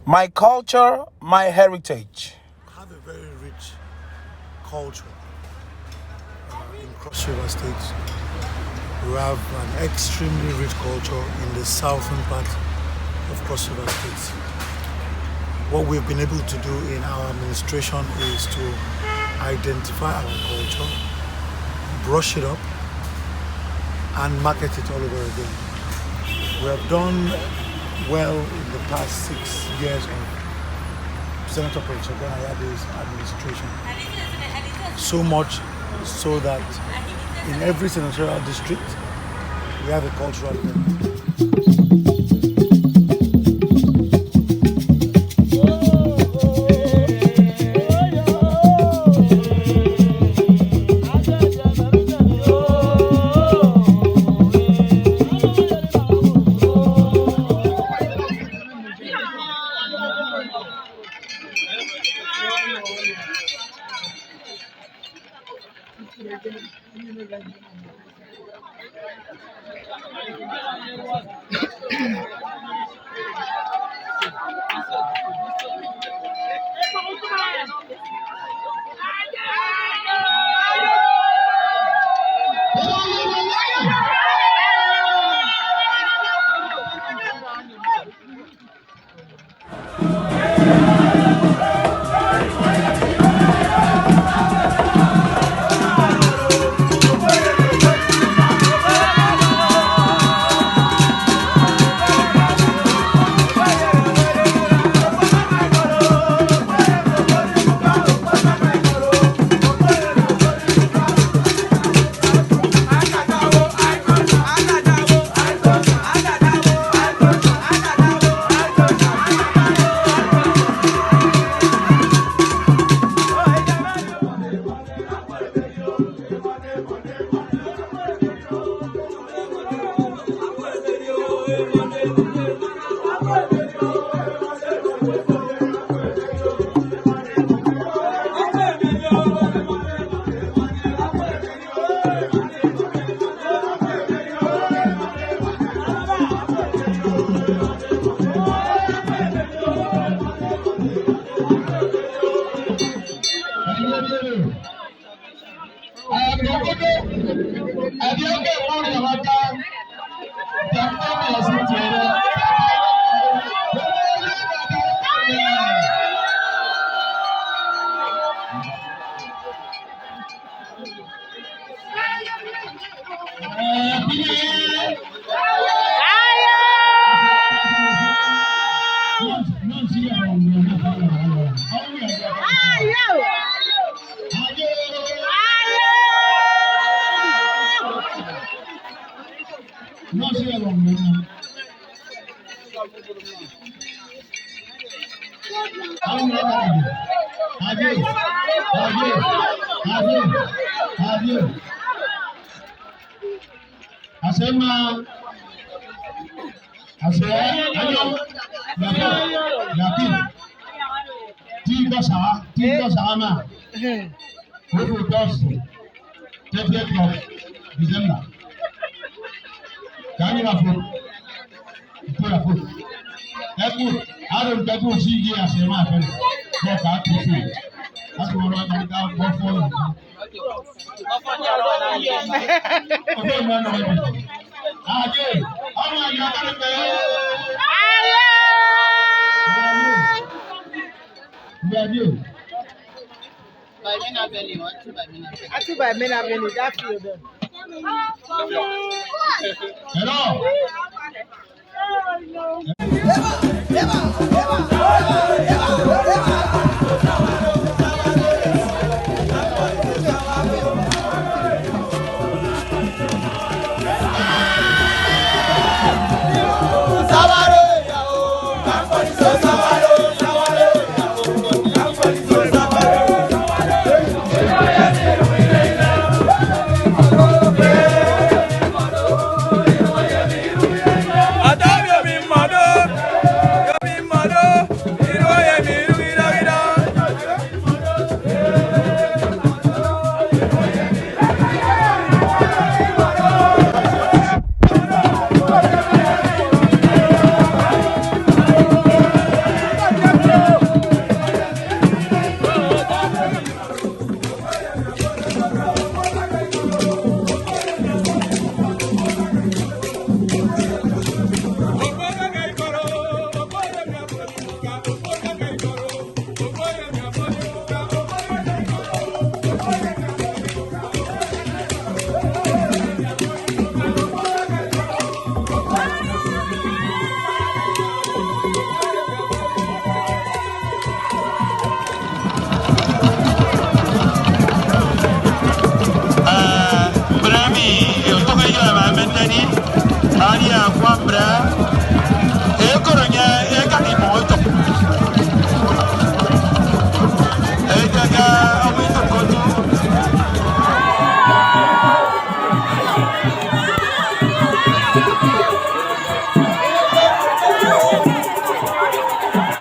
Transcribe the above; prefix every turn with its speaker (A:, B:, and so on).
A: My culture, my heritage.
B: We have a very rich culture in Cross River State. We have an extremely rich culture in the southern part of Cross River State. What we've been able to do in our administration is to identify our culture, brush it up, and market it all over again. We have done well in the past 6 years of Senator Professor Benayade's administration. So much so that in every senatorial district, we have a cultural event.
C: Hello.